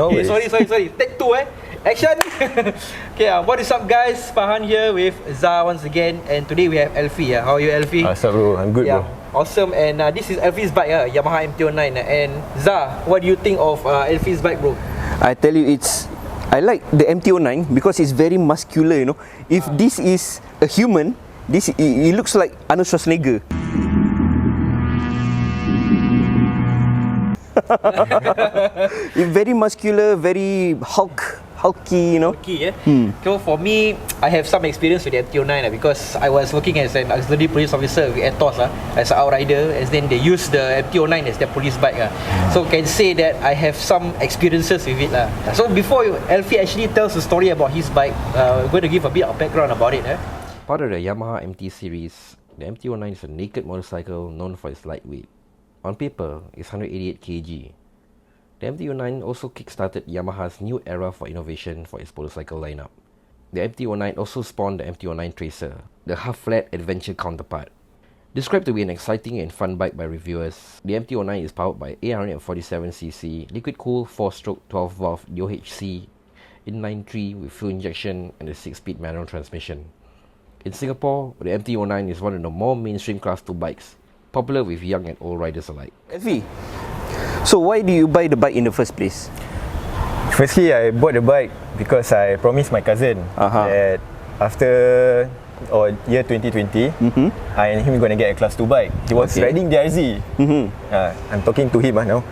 Okay, sorry. Take two, Action! Okay, what is up, guys? Fahan here with Zah once again, and today we have Elfie. How are you, Elfie? What's up, bro? I'm good, bro. Awesome. And this is Elfie's bike, Yamaha MT-09. And Zah, what do you think of Elfie's bike, bro? I tell you, I like the MT-09 because it's very muscular, you know. If this is a human, it looks like Arnold Schwarzenegger. It's very muscular, very hulky, you know. Hulky, So for me, I have some experience with the MT-09 because I was working as an auxiliary police officer with Atos as an outrider, and then they use the MT-09 as their police bike. So can say that I have some experiences with it. So before Elfie actually tells the story about his bike, we're going to give a bit of background about it. Part of the Yamaha MT series, the MT-09 is a naked motorcycle known for its lightweight. On paper, it's 188 kg. The MT-09 also kickstarted Yamaha's new era for innovation for its motorcycle lineup. The MT-09 also spawned the MT-09 Tracer, the half-flat adventure counterpart. Described to be an exciting and fun bike by reviewers, the MT-09 is powered by 847cc liquid-cooled 4-stroke 12-valve DOHC inline-3 with fuel injection and a 6-speed manual transmission. In Singapore, the MT-09 is one of the more mainstream Class 2 bikes, popular with young and old riders alike. Elfie, so why do you buy the bike in the first place? Firstly, I bought the bike because I promised my cousin that after year 2020, I and him going to get a Class 2 bike. He was riding the RZ. I'm talking to him now.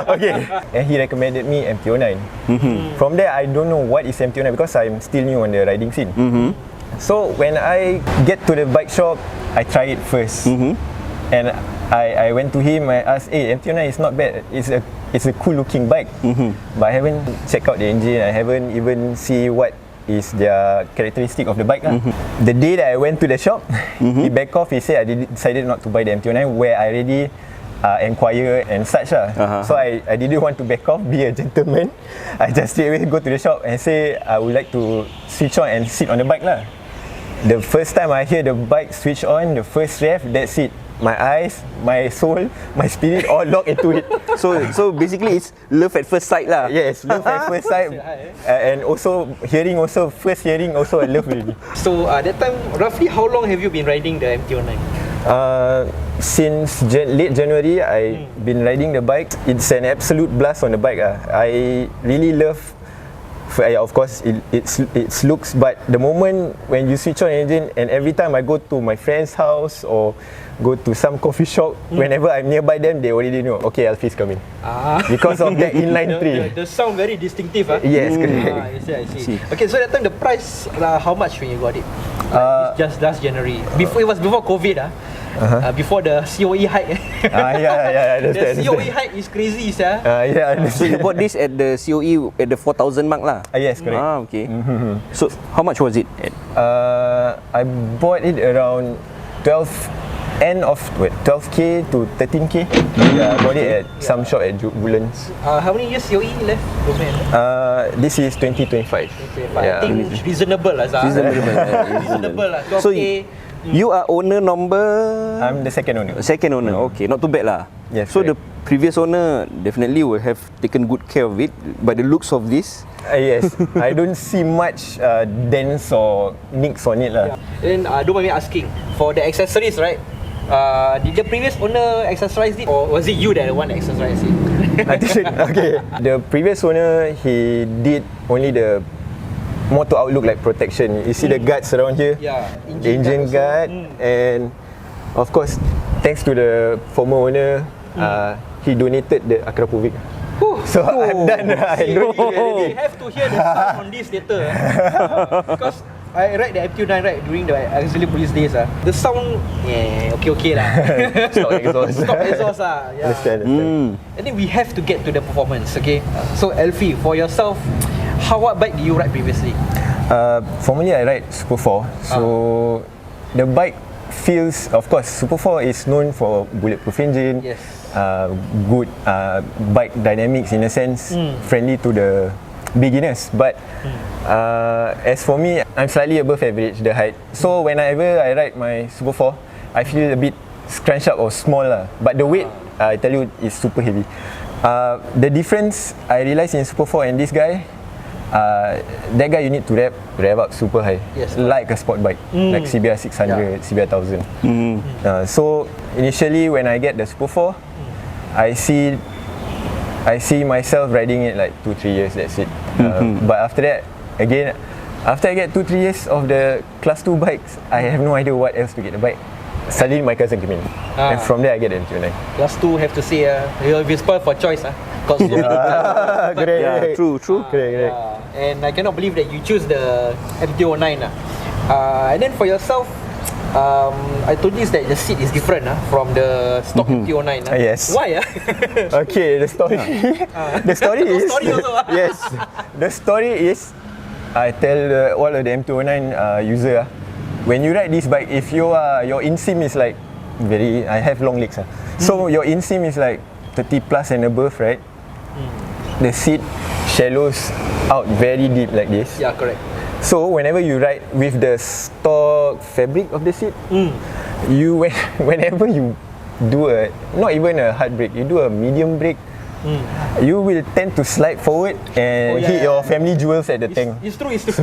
Okay. And he recommended me MT-09. From there, I don't know what is MT-09 because I'm still new on the riding scene. So when I get to the bike shop, I try it first. And I went to him, I asked, hey, MT-09 is not bad, it's a cool looking bike. But I haven't checked out the engine, I haven't even see what is their characteristic of the bike. The day that I went to the shop, he backed off, he said I decided not to buy the MT-09 where I already inquire and such. So I didn't want to back off, be a gentleman. I just straight away go to the shop and say I would like to switch on and sit on the bike. The first time I hear the bike switch on, the first rev, that's it. My eyes, my soul, my spirit all locked into it. So basically it's love at first sight lah. Yes, love at first sight. And also hearing also, first hearing also I love really. So that time, roughly how long have you been riding the MT-09? Since late January, I've been riding the bike. It's an absolute blast on the bike. I really love, of course, its looks, but the moment when you switch on engine, and every time I go to my friend's house or go to some coffee shop, whenever I'm nearby them, they already know, okay, Alfie's coming. Because of that inline 3. The sound very distinctive. Yes, correct. I see. Okay, so that time the price, how much when you got it? It's just last January. It was before COVID. Before the COE hike. I understand. The COE hike is crazy, sir. So you bought this at the COE at the 4,000 mark lah? Yes, correct. Okay. So how much was it at? I bought it around 12k to 13k. I bought it at some shop at Woodlands. How many years COE left? This is 2025. I think it's reasonable lah, Zah. Reasonable lah. 12k. So you are owner number? I'm the second owner. Second owner, okay. Not too bad lah. Yes, so correct. The previous owner definitely will have taken good care of it. By the looks of this, yes, I don't see much dents or nicks on it lah. Then don't mind me asking, for the accessories, right? Did the previous owner accessorize it, or was it you that one accessorized it? Okay. The previous owner, he did only the motor outlook like protection. You see the guards around here? Yeah. The engine guard. And of course, thanks to the former owner, he donated the Akrapovic. So I'm done. We have to hear the sound on this later. Because I ride the MT-09 during the auxiliary police days. The sound, okay lah. Stock exhaust. Understand. I think we have to get to the performance. Okay. So Elfie, for yourself, what bike did you ride previously? Formerly I ride Super 4. So the bike feels, of course, Super 4 is known for bulletproof engine. Yes. Good bike dynamics in a sense, friendly to the beginners. But as for me, I'm slightly above average, the height. So whenever I ride my Super 4, I feel a bit scrunched up or small lah. But the weight, I tell you, is super heavy. The difference I realized in Super 4 and this guy, that guy you need to rev up super high, Yes, like a sport bike, like CBR 600, CBR 1000. So initially when I get the Super 4, I see myself riding it like 2-3 years, that's it. But after that, again, after I get 2-3 years of the class 2 bikes, I have no idea what else to get the bike. Suddenly my cousin came in, and from there I get the MT-09. Class 2 have to say, you'll be spoiled for choice. Cause Correct. Yeah, true. Correct. And I cannot believe that you choose the MT-09. And then for yourself, I told you that the seat is different from the stock MT-09. Yes. Why? Okay, the story. The story is. story also, Yes. The story is, I tell all of the MT-09 user, when you ride this bike, if your inseam is like I have long legs, so your inseam is like 30 plus and above, right? The seat shallows out very deep like this. Yeah, correct. So whenever you ride with the stock fabric of the seat, whenever you do not even a hard brake, you do a medium brake, you will tend to slide forward and hit your family jewels at the tank. It's true. It's true.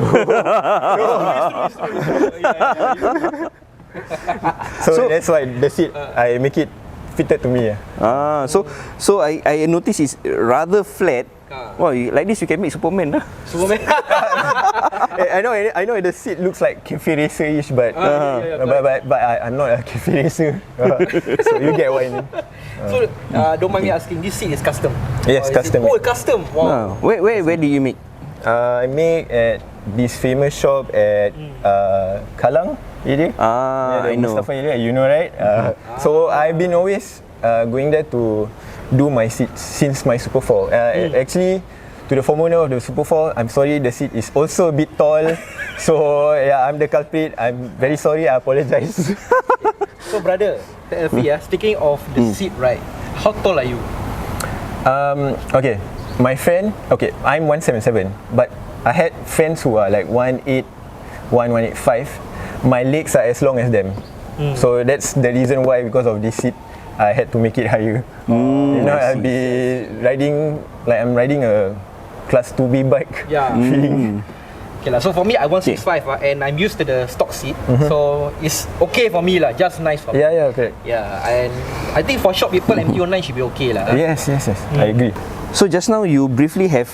So that's why the seat, I make it fitted to me. So I notice it's rather flat. Wow, like this you can make Superman. Superman. I know the seat looks like cafe racer-ish, but I'm not a cafe racer. So you get what I mean. So don't mind me asking, this seat is custom? Yes, custom. Custom. Wow. Where do you make? I make at this famous shop at Kallang area. I know. Mustafa area, you know, right? So I've been always going there to do my seats since my Super 4. Actually, to the former owner of the Super 4, I'm sorry, the seat is also a bit tall. So yeah, I'm the culprit. I'm very sorry. I apologize. So brother, speaking of the seat, right? How tall are you? Okay, my friend. Okay, I'm 177, but I had friends who are like 181, 185. My legs are as long as them. So that's the reason why, because of this seat, I had to make it higher. You know, I'll be riding like I'm riding a class 2B bike. Yeah. Feeling. Okay lah. So for me, I 165 and I'm used to the stock seat, so it's okay for me lah. Just nice for me. Yeah, correct. Yeah, and I think for short people, MT-09 should be okay lah. Yes. I agree. So just now you briefly have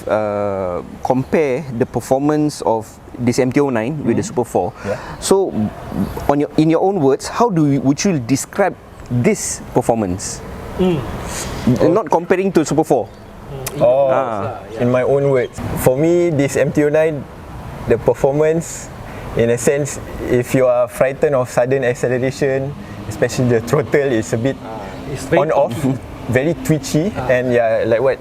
compare the performance of this MT-09 with the Super 4. Yeah. So in your own words, how would you describe this performance? Not comparing to Super 4. In my own words, for me, this MT-09, the performance, in a sense, if you are frightened of sudden acceleration, especially the throttle is a bit on-off, very twitchy, and like what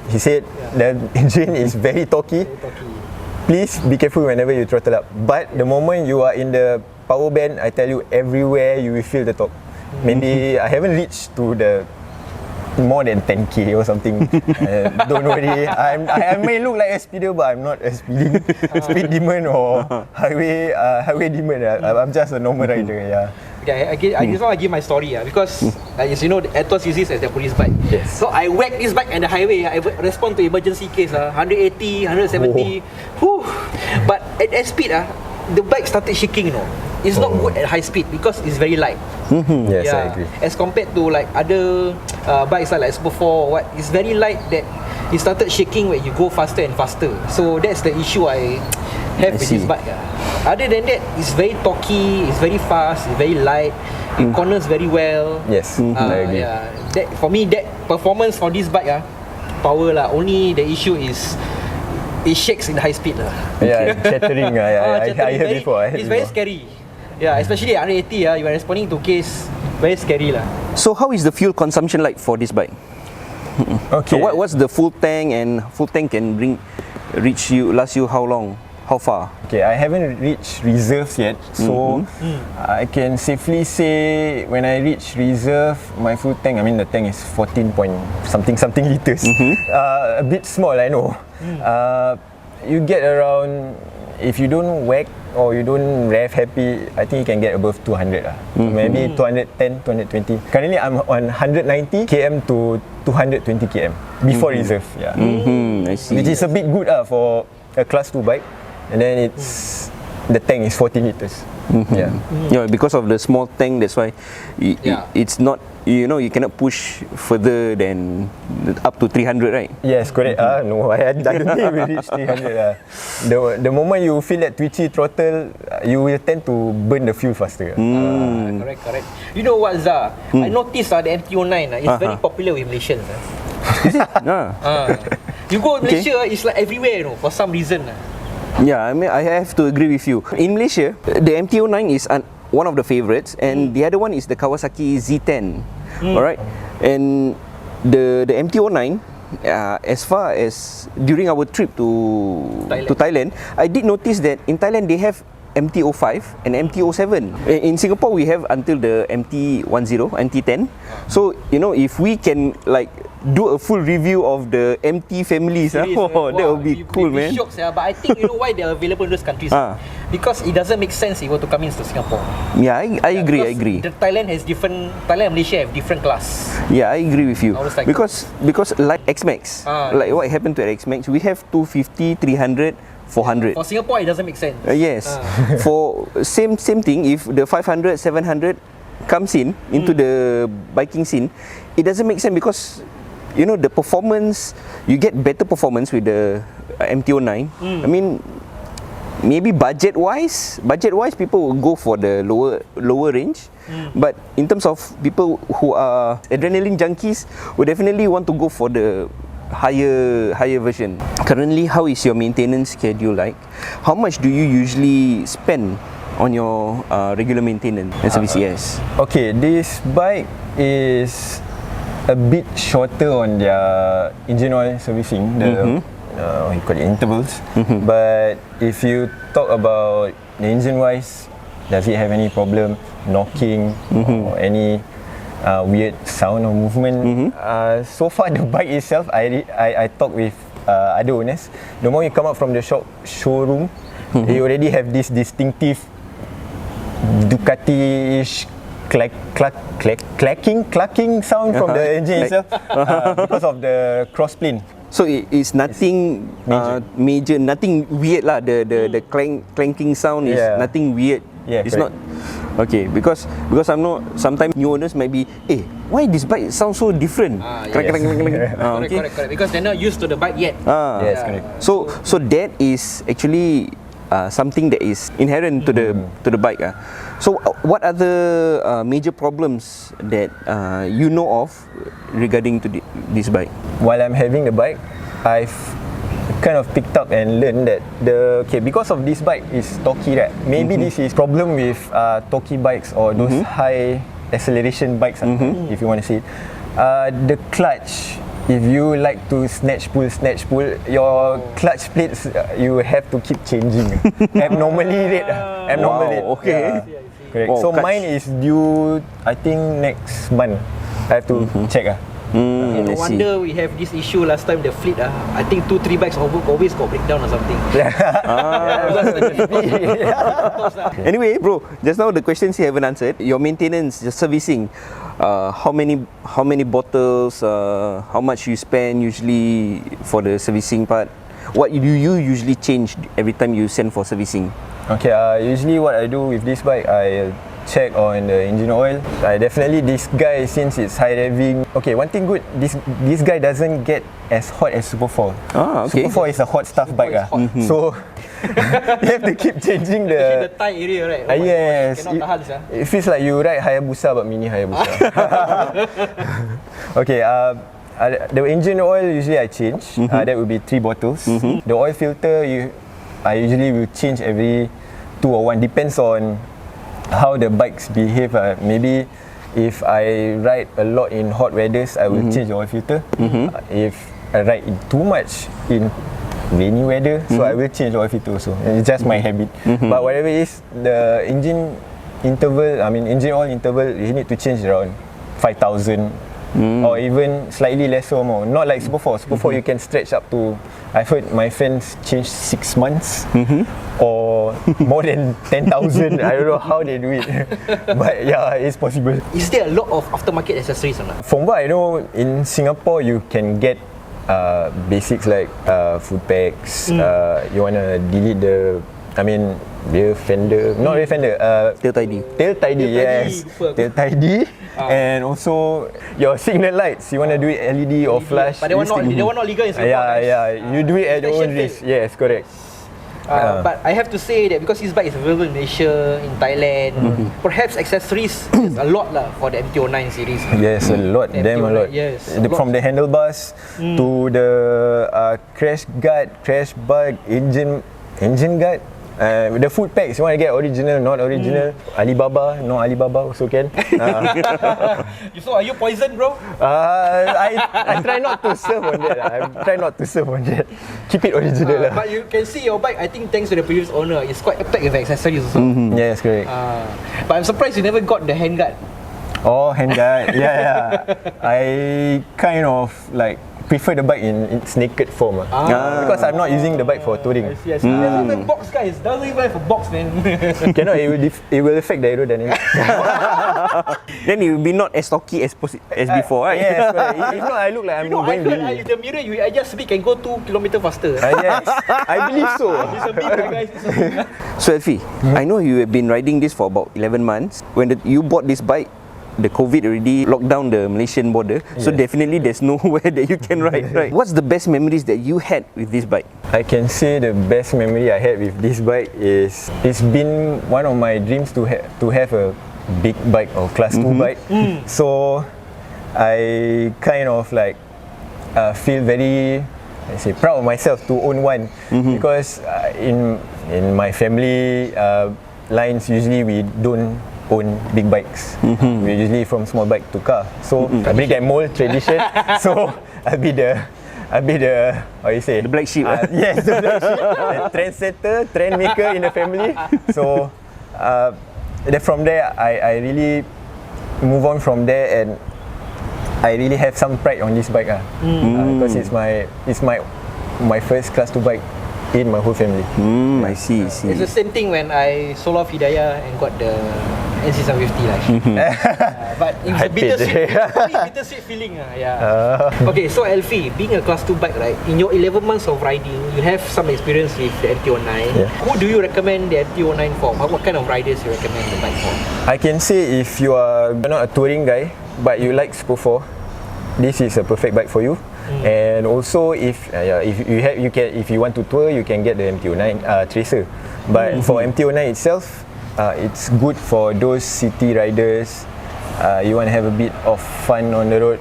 he said, the engine is very torquey. Please be careful whenever you throttle up. But the moment you are in the power band, I tell you, everywhere you will feel the torque. Maybe I haven't reached to the more than 10k or something. Don't worry, I may look like a speeder, but I'm not a speed demon or highway demon. I'm just a normal rider. Yeah. Okay, I just want to give my story because as you know, the Atos uses as their police bike. Yes. So I whack this bike on the highway. I respond to emergency case 180, 170. But at speed the bike started shaking. It's not good at high speed because it's very light. Yes, I agree. As compared to like other bikes like Super 4 or what, it's very light that it started shaking when you go faster and faster. So that's the issue I have with this bike. Other than that, it's very torquey, it's very fast, it's very light, it corners very well. Yes, I agree. That, for me, that performance for this bike, power lah. Only the issue is it shakes in high speed lah. Yeah, chattering. I heard before. It's very scary. Yeah, especially at 180, you are responding to case, very scary lah. So how is the fuel consumption like for this bike? Okay. So what's the full tank, and full tank can last you how long? How far? Okay, I haven't reached reserves yet, so I can safely say when I reach reserve, my full tank, I mean the tank is 14 point something liters. A bit small, I know. You get around if you don't whack or you don't rev happy, I think you can get above 200 lah. So maybe 210, 220. Currently I'm on 190 km to 220 km before reserve. Yeah. I see. Which is a bit good for a class 2 bike. And then the tank is 40 liters. Yeah, because of the small tank, that's why it's not, you know, you cannot push further than up to 300, right? Yes, correct. No, I don't think we reach 300. The moment you feel that twitchy throttle, you will tend to burn the fuel faster. Correct. You know what, Zah? I noticed the MT-09 is very popular with Malaysians. Is it? You go Malaysia, it's like everywhere, you know, for some reason. Yeah, I mean, I have to agree with you. In Malaysia, the MT-09 is one of the favorites, and the other one is the Kawasaki Z10. Alright, and the MT-09, as far as during our trip to Thailand, I did notice that in Thailand they have MT-05 and MT-07. In Singapore, we have until the MT-10, MT-10. So, you know, if we can like do a full review of the MT families, that would be cool, man. Shocks, but I think you know why they're available in those countries? Because it doesn't make sense if you were to come into Singapore. Yeah, I agree. Thailand and Malaysia have different class. Yeah, I agree with you. Because like X-Max, like what happened to X-Max, we have 250, 300, 400. For Singapore, it doesn't make sense. Yes. For same thing, if the 500, 700 comes into the biking scene, it doesn't make sense because, you know, the performance, you get better performance with the MT-09. I mean, maybe budget-wise, people will go for the lower range. But in terms of people who are adrenaline junkies, will definitely want to go for the higher version. Currently, how is your maintenance schedule like? How much do you usually spend on your regular maintenance and service? Yes. Okay, this bike is a bit shorter on their engine oil servicing, the what you call it, intervals. But if you talk about the engine wise, does it have any problem knocking or any weird sound or movement? So far the bike itself, I talk with other owners. The moment you come out from the showroom, you already have this distinctive Ducati-ish clacking sound from the engine itself because of the crossplane. So it's nothing major, nothing weird lah. The clanking sound is nothing weird. Yeah, it's not okay because I'm not. Sometimes new owners might be, why this bike sounds so different? Correct. Because they're not used to the bike yet. Yes, correct. So that is actually something that is inherent to the bike. So what other major problems that you know of regarding to this bike? While I'm having the bike, I've kind of picked up and learned that because of this bike is torquey, right? Maybe this is problem with torquey bikes or those high acceleration bikes, if you want to say it. The clutch, if you like to snatch pull, your clutch plates you have to keep changing. Abnormally rate. Okay. Correct. So mine is due, I think, next month. I have to check. No wonder we have this issue last time, the fleet. I think 2-3 bikes always got breakdown or something. Anyway, bro, just now the questions you haven't answered. Your maintenance, your servicing, how many bottles, how much you spend usually for the servicing part? What do you usually change every time you send for servicing? Okay, usually what I do with this bike, I check on the engine oil. Definitely this guy, since it's high revving. Okay, one thing good, this guy doesn't get as hot as Super 4. Okay. Super 4 is a hot stuff bike. So you have to keep changing the thigh area, right? Yes. It feels like you ride Hayabusa but mini Hayabusa. Okay, the engine oil usually I change. That would be 3 bottles. The oil filter, I usually will change every 2 or 1, depends on how the bikes behave. Maybe if I ride a lot in hot weathers, I will change the oil filter. If I ride too much in rainy weather, so I will change the oil filter also. It's just my habit. But whatever it is, the engine oil interval, you need to change around 5,000 or even slightly lesser or more. Not like Super 4. Super 4 you can stretch up to, I've heard my friends change 6 months or more than 10,000. I don't know how they do it, but yeah, it's possible. Is there a lot of aftermarket accessories or not? From what I know, in Singapore you can get basics like food packs. You wanna delete the, the fender, not the fender, Tail tidy. Tail tidy, yes. Tail tidy. And also your signal lights, you want to do it LED or flash. But they want not legal in Singapore. You do it at your own risk. Yes, correct. But I have to say that because this bike is available in Malaysia, in Thailand, perhaps accessories is a lot lah for the MT-09 series. Yes, a lot, damn a lot. Yes, from the handlebars to the crash guard, crash bug, engine guard. The food packs, you want to get original, not original. Alibaba, no Alibaba also can. So are you poisoned, bro? I try not to serve on that. Keep it original. But you can see your bike, I think thanks to the previous owner, it's quite packed with accessories also. Yes, correct. But I'm surprised you never got the handguard. Oh, handguard. Yeah. I kind of like prefer the bike in its naked form because I'm not using the bike for touring. I see. Doesn't even box, guys. Doesn't even have a box, man. Cannot, it will affect the aerodynamics. Then it will be not as stocky as before, right? Yes, correct. If not, I look like I'm going really. The mirror you adjust a bit can go 2 km faster. Yes, I believe so. It's a bit, guys. It's a bit. So Elfie, I know you have been riding this for about 11 months. When you bought this bike, the COVID already locked down the Malaysian border, so definitely there's nowhere that you can ride, right? What's the best memories that you had with this bike? I can say the best memory I had with this bike is it's been one of my dreams to have a big bike or class 2 bike. So I kind of like feel very proud of myself to own one because in my family lines usually we don't own big bikes. We're usually from small bike to car. So I bring that mold tradition. So I'll be the how you say? The black sheep. Yes, the black sheep. The trendsetter, trend maker in the family. So then from there I really move on from there, and I really have some pride on this bike because it's my first class 2 bike in my whole family. I see. It's the same thing when I sold off Hidayah and got the NC750 lah. But it's a bittersweet feeling. Okay, so Elfie, being a class 2 bike, right? In your 11 months of riding, you have some experience with the MT-09. Who do you recommend the MT-09 for? What kind of riders you recommend the bike for? I can say if you're not a touring guy but you like Super 4, this is a perfect bike for you. And also if you want to tour, you can get the MT-09 Tracer. But for MT-09 itself, it's good for those city riders. You want to have a bit of fun on the road,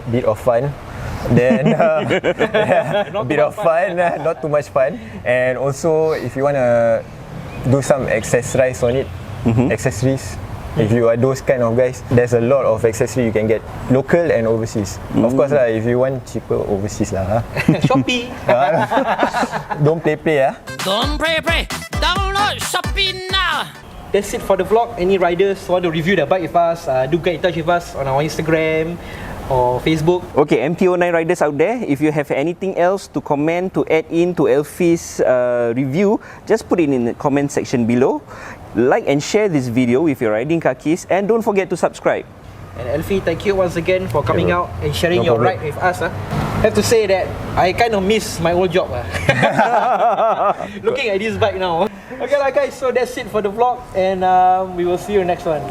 then a bit of fun, not too much fun. And also if you want to do some accessorize on it, accessories. If you are those kind of guys, there's a lot of accessory you can get, local and overseas. Of course lah, if you want cheaper overseas lah. Shopee. Don't play. Don't play. Download Shopee now. That's it for the vlog. Any riders want to review the bike with us, do get in touch with us on our Instagram or Facebook. Okay, MT-09 riders out there, if you have anything else to comment, to add in to Elfie's review, just put it in the comment section below. Like and share this video with your riding kakis, and don't forget to subscribe. And Elfie, thank you once again for coming out and sharing your ride with us. I have to say that I kind of miss my old job. Looking at this bike now. Okay lah guys, so that's it for the vlog, and we will see you next one.